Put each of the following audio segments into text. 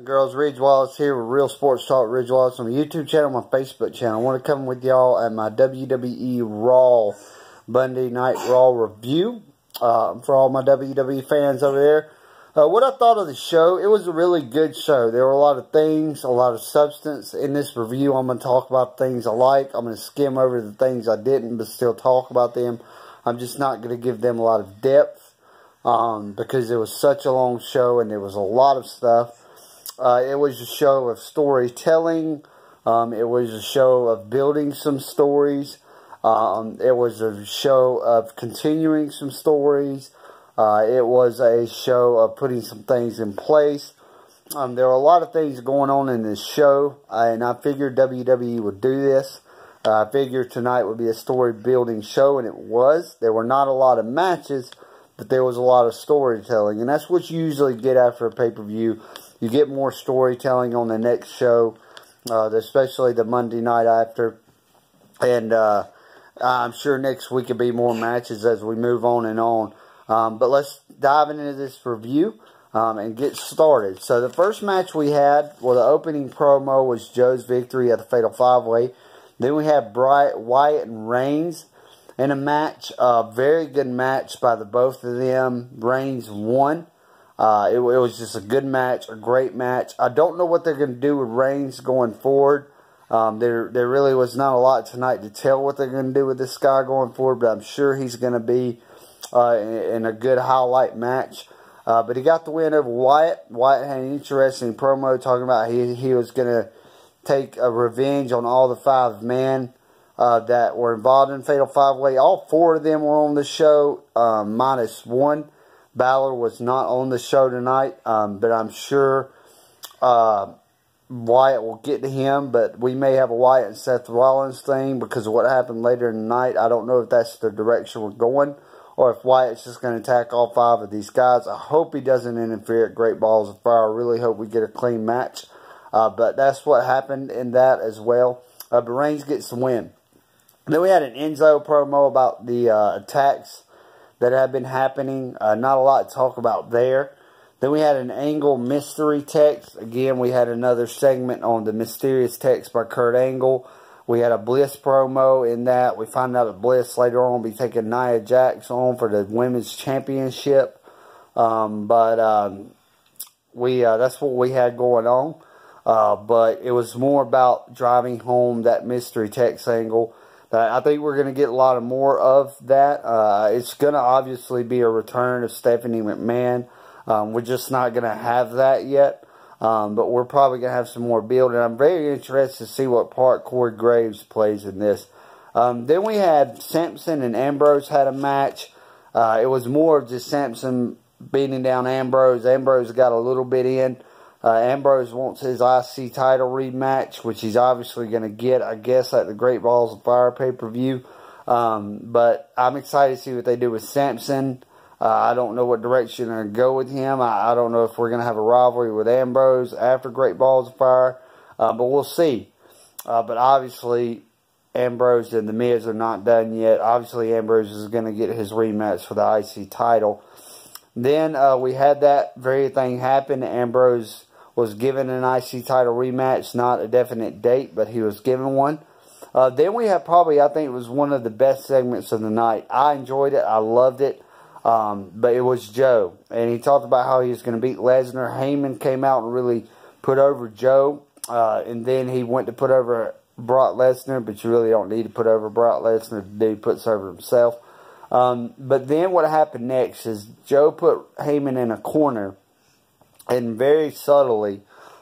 Girls, Ridge Wallace here with Real Sports Talk Ridge Wallace on my YouTube channel, my Facebook channel. I want to come with y'all at my WWE Raw Monday Night Raw review for all my WWE fans over there. What I thought of the show, it was a really good show. There were a lot of things, a lot of substance in this review. I'm going to talk about things I like. I'm going to skim over the things I didn't, but still talk about them. I'm just not going to give them a lot of depth because it was such a long show and there was a lot of stuff. It was a show of storytelling. It was a show of building some stories. It was a show of continuing some stories. It was a show of putting some things in place. There were a lot of things going on in this show, and I figured WWE would do this. I figured tonight would be a story-building show, and it was. There were not a lot of matches, but there was a lot of storytelling, and that's what you usually get after a pay-per-view. You get more storytelling on the next show, especially the Monday night after. And I'm sure next week will be more matches as we move on and on. But let's dive into this review and get started. So the first match we had, well, the opening promo was Joe's victory at the Fatal 5-Way. Then we had Wyatt and Reigns in a match. A very good match by the both of them. Reigns won. It was just a good match, a great match. I don't know what they're going to do with Reigns going forward. There really was not a lot tonight to tell what they're going to do with this guy going forward, but I'm sure he's going to be in a good highlight match. But he got the win over Wyatt. Wyatt had an interesting promo talking about he was going to take a revenge on all the 5 men that were involved in Fatal 5-Way. All 4 of them were on the show, minus 1. Balor was not on the show tonight, but I'm sure Wyatt will get to him. But we may have a Wyatt and Seth Rollins thing because of what happened later in the night. I don't know if that's the direction we're going or if Wyatt's just going to attack all 5 of these guys. I hope he doesn't interfere at Great Balls of Fire. I really hope we get a clean match. But that's what happened in that as well. But Reigns gets the win. Then we had an Enzo promo about the attacks that have been happening. Not a lot to talk about there. Then we had an Angle mystery text. Again, we had another segment on the mysterious text by Kurt Angle. We had a Bliss promo in that. We find out that Bliss later on will be taking Nia Jax on for the Women's Championship. That's what we had going on. But it was more about driving home that mystery text angle. I think we're going to get a lot more of that. It's going to obviously be a return of Stephanie McMahon. We're just not going to have that yet. But we're probably going to have some more build. And I'm very interested to see what part Corey Graves plays in this. Then we had Samson and Ambrose had a match. It was more of just Samson beating down Ambrose. Ambrose got a little bit in. Ambrose wants his IC title rematch, which he's obviously going to get, I guess, at the Great Balls of Fire pay-per-view. But I'm excited to see what they do with Samson. I don't know what direction they're going to go with him. I don't know if we're going to have a rivalry with Ambrose after Great Balls of Fire. But we'll see. But obviously, Ambrose and The Miz are not done yet. Obviously, Ambrose is going to get his rematch for the IC title. Then we had that very thing happen. Ambrose was given an IC title rematch, not a definite date, but he was given one. Then we had probably, I think it was one of the best segments of the night. I enjoyed it. I loved it. But it was Joe. And he talked about how he was going to beat Lesnar. Heyman came out and really put over Joe. And then he went to put over Brock Lesnar, but you really don't need to put over Brock Lesnar. The dude puts over himself. But then what happened next is Joe put Heyman in a corner and very subtly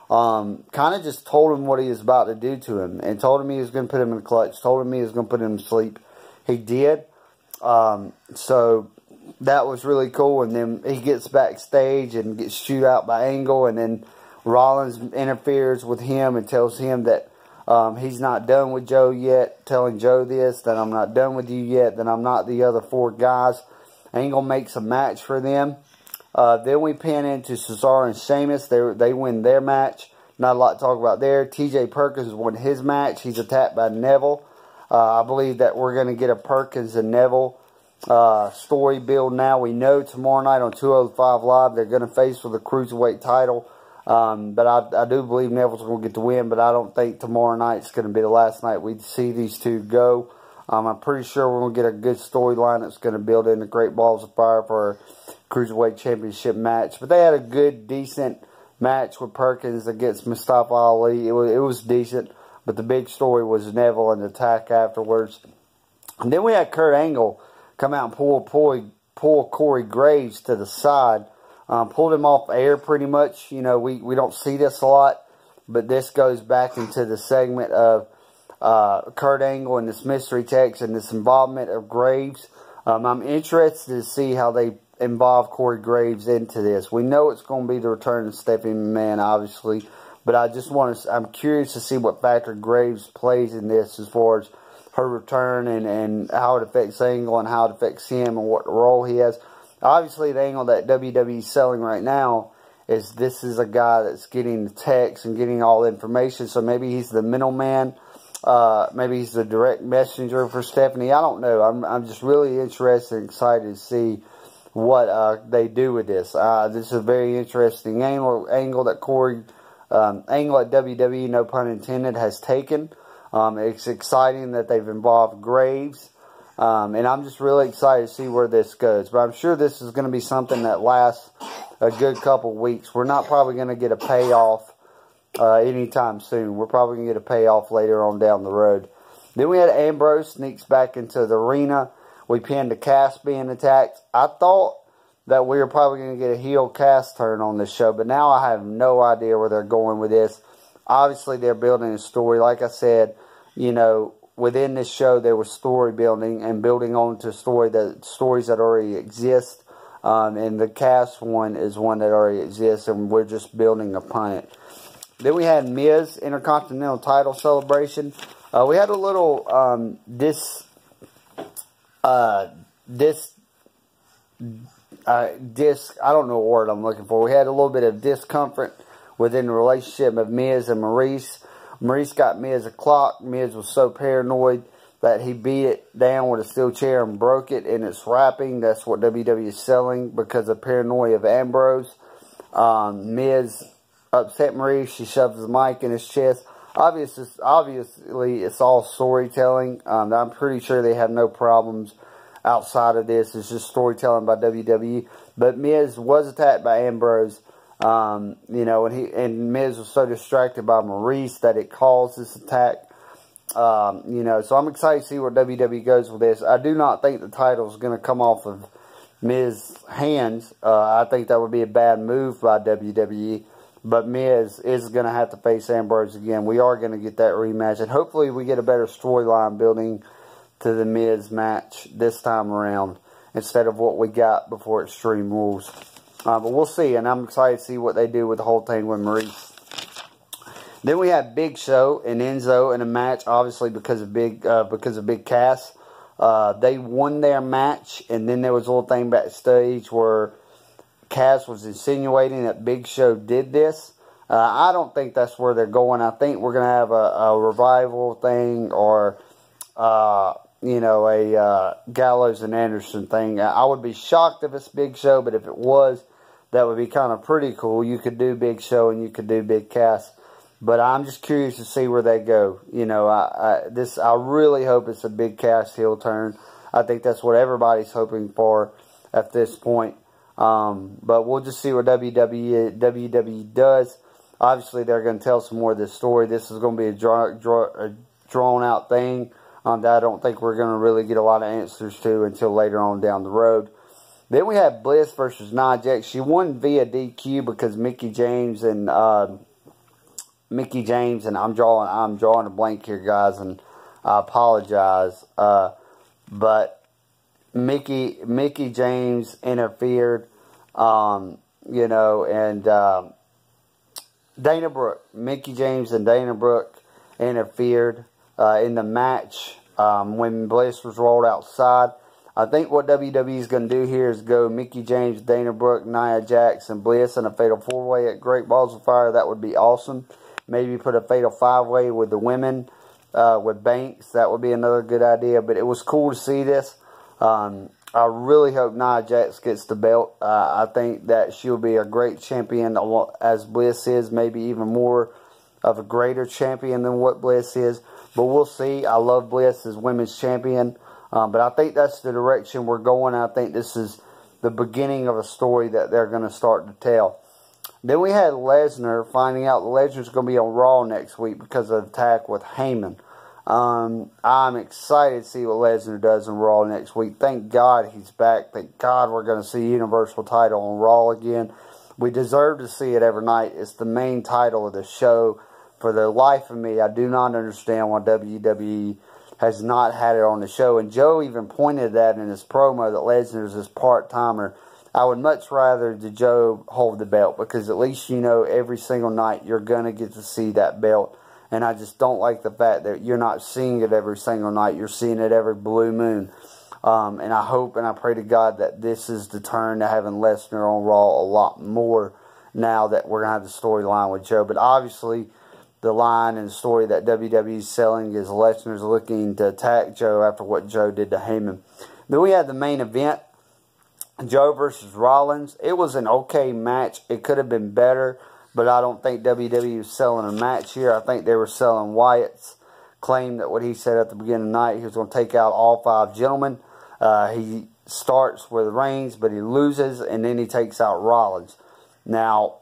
kind of just told him what he was about to do to him and told him he was going to put him in a clutch, told him he was going to put him to sleep. He did. So that was really cool. And then he gets backstage and gets chewed out by Angle, and then Rollins interferes with him and tells him that he's not done with Joe yet, telling Joe this, that I'm not done with you yet, that I'm not the other 4 guys. Angle makes a match for them. Then we pan into Cesaro and Sheamus. They win their match. Not a lot to talk about there. TJ Perkins won his match. He's attacked by Neville. I believe that we're going to get a Perkins and Neville story build now. We know tomorrow night on 205 Live they're going to face for the Cruiserweight title. But I do believe Neville's going to get the win, but I don't think tomorrow night's going to be the last night we see these two go. I'm pretty sure we're going to get a good storyline that's going to build into Great Balls of Fire for a Cruiserweight Championship match. But they had a good, decent match with Perkins against Mustafa Ali. It was decent, but the big story was Neville and the attack afterwards. And then we had Kurt Angle come out and pull Corey Graves to the side. Pulled him off air pretty much. You know, we don't see this a lot, but this goes back into the segment of Kurt Angle and this mystery text and this involvement of Graves. I'm interested to see how they involve Corey Graves into this. We know it's going to be the return of Stephanie McMahon, obviously, but I'm curious to see what factor Graves plays in this as far as her return and how it affects Angle and how it affects him and what role he has. Obviously, the angle that WWE is selling right now is this is a guy that's getting the text and getting all the information, so maybe he's the middleman. Maybe he's the direct messenger for Stephanie. I don't know. I'm just really interested and excited to see what they do with this. This is a very interesting angle that Angle at WWE, no pun intended, has taken. It's exciting that they've involved Graves. And I'm just really excited to see where this goes. But I'm sure this is going to be something that lasts a good couple weeks. We're not probably going to get a payoff anytime soon. We're probably going to get a payoff later on down the road. Then we had Ambrose sneaks back into the arena. We pinned a Cass being attacked. I thought that we were probably going to get a heel Cass turn on this show, but now I have no idea where they're going with this. Obviously, they're building a story. Like I said, you know, within this show, there was story building and building on to stories that already exist. And the Cass one is one that already exists, and we're just building upon it. Then we had Miz Intercontinental title celebration. We had a little I don't know what word I'm looking for. We had a little bit of discomfort within the relationship of Miz and Maurice. Maurice got Miz a clock. Miz was so paranoid that he beat it down with a steel chair and broke it in its wrapping. That's what WWE is selling because of paranoia of Ambrose. Miz upset Maurice. She shoves the mic in his chest. Obviously, it's all storytelling. I'm pretty sure they have no problems outside of this. It's just storytelling by WWE. But Miz was attacked by Ambrose. You know, and Miz was so distracted by Maurice that it caused this attack. You know, so I'm excited to see where WWE goes with this. I do not think the title is going to come off of Miz's hands. I think that would be a bad move by WWE. But Miz is going to have to face Ambrose again. We are going to get that rematch. And hopefully we get a better storyline building to the Miz match this time around instead of what we got before Extreme Rules. But we'll see. And I'm excited to see what they do with the whole thing with Maurice. Then we had Big Show and Enzo in a match, obviously because of Big Cass. They won their match. And then there was a little thing backstage where Cass was insinuating that Big Show did this. I don't think that's where they're going. I think we're going to have a revival thing or, you know, a Gallows and Anderson thing. I would be shocked if it's Big Show, but if it was, that would be kind of pretty cool. You could do Big Show and you could do Big Cass. But I'm just curious to see where they go. You know, I really hope it's a Big Cass heel turn. I think that's what everybody's hoping for at this point. But we'll just see what WWE does. Obviously, they're going to tell some more of this story. This is going to be a drawn-out thing that I don't think we're going to really get a lot of answers to until later on down the road. Then we have Bliss versus Nia Jax. She won via DQ because Mickie James and I'm drawing a blank here, guys, and I apologize. But Mickie James interfered, you know, and Dana Brooke. Mickie James and Dana Brooke interfered in the match when Bliss was rolled outside. I think what WWE is going to do here is go Mickie James, Dana Brooke, Nia Jax, and Bliss in a Fatal 4-Way at Great Balls of Fire. That would be awesome. Maybe put a Fatal 5-Way with the women, with Banks. That would be another good idea. But it was cool to see this. I really hope Nia Jax gets the belt. I think that she'll be a great champion as Bliss is, maybe even more of a greater champion than what Bliss is. But we'll see. I love Bliss as women's champion. But I think that's the direction we're going. I think this is the beginning of a story that they're going to start to tell. Then we had Lesnar finding out Lesnar's going to be on Raw next week because of the attack with Heyman. I'm excited to see what Lesnar does in Raw next week. Thank God he's back. Thank God we're going to see Universal title on Raw again. We deserve to see it every night. It's the main title of the show. For the life of me, I do not understand why WWE has not had it on the show. And Joe even pointed that in his promo that Lesnar's his part-timer. I would much rather Joe hold the belt because at least you know every single night you're going to get to see that belt. And I just don't like the fact that you're not seeing it every single night. You're seeing it every blue moon. And I hope and I pray to God that this is the turn to having Lesnar on Raw a lot more now that we're going to have the storyline with Joe. But obviously, the line and story that WWE is selling is Lesnar's looking to attack Joe after what Joe did to Heyman. Then we had the main event, Joe versus Rollins. It was an okay match. It could have been better. But I don't think WWE was selling a match here. I think they were selling Wyatt's claim that what he said at the beginning of the night, he was going to take out all 5 gentlemen. He starts with Reigns, but he loses, and then he takes out Rollins. Now,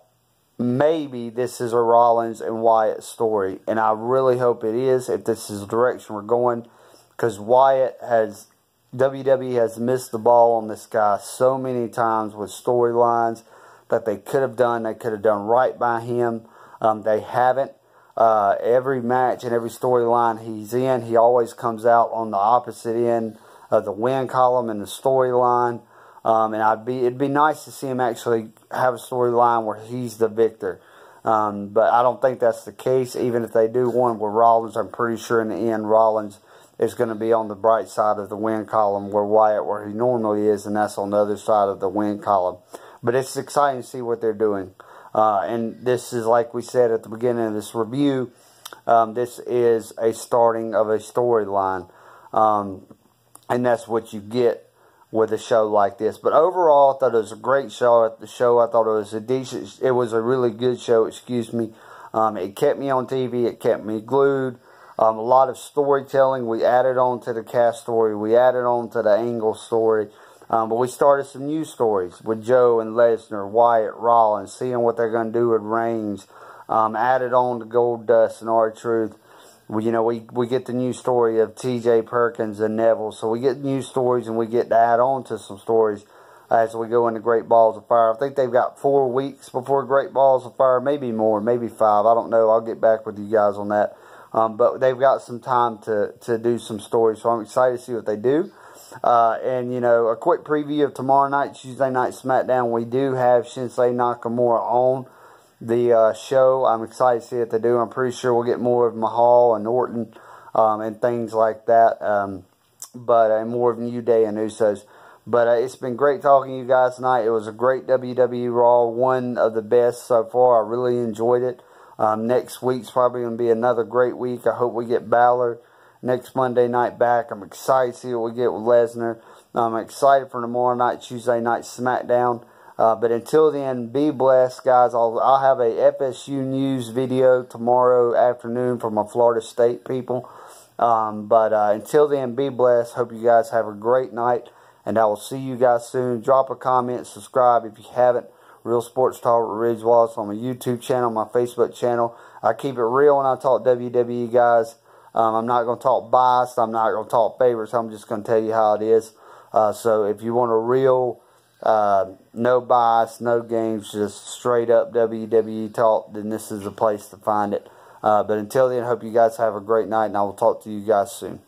maybe this is a Rollins and Wyatt story, and I really hope it is, if this is the direction we're going, because WWE has missed the ball on this guy so many times with storylines that they could have done. They could have done right by him. They haven't. Every match and every storyline he's in, he always comes out on the opposite end of the win column in the storyline. And it'd be nice to see him actually have a storyline where he's the victor. But I don't think that's the case. Even if they do one with Rollins, I'm pretty sure in the end Rollins is going to be on the bright side of the win column where he normally is, and that's on the other side of the win column. But it's exciting to see what they're doing. And this is, like we said at the beginning of this review, this is a starting of a storyline. And that's what you get with a show like this. But overall, I thought it was a great show. I thought it was a really good show, excuse me. It kept me on TV. It kept me glued. A lot of storytelling. We added on to the cast story. We added on to the Angle story. But we started some new stories with Joe and Lesnar, Wyatt, Rollins, seeing what they're going to do with Reigns. Added on to Goldust and R-Truth. We get the new story of T.J. Perkins and Neville. So we get new stories and we get to add on to some stories as we go into Great Balls of Fire. I think they've got 4 weeks before Great Balls of Fire. Maybe more, maybe 5. I don't know. I'll get back with you guys on that. But they've got some time to do some stories. So I'm excited to see what they do. And, a quick preview of tomorrow night, Tuesday Night SmackDown. We do have Shinsuke Nakamura on the show. I'm excited to see what they do. I'm pretty sure we'll get more of Mahal and Orton and things like that. And more of New Day and Usos. But it's been great talking to you guys tonight. It was a great WWE Raw. One of the best so far. I really enjoyed it. Next week's probably going to be another great week. I hope we get Balor next Monday night back. I'm excited to see what we get with Lesnar. I'm excited for tomorrow night, Tuesday Night SmackDown. But until then, be blessed, guys. I'll have a FSU news video tomorrow afternoon for my Florida State people. But until then, be blessed. Hope you guys have a great night. And I will see you guys soon. Drop a comment, subscribe if you haven't. Real Sports Talk with Ridge Wallace on my YouTube channel, my Facebook channel. I keep it real when I talk WWE, guys. I'm not going to talk biased. I'm not going to talk favorites. I'm just going to tell you how it is. So if you want a real, no bias, no games, just straight up WWE talk, then this is the place to find it. But until then, hope you guys have a great night, and I will talk to you guys soon.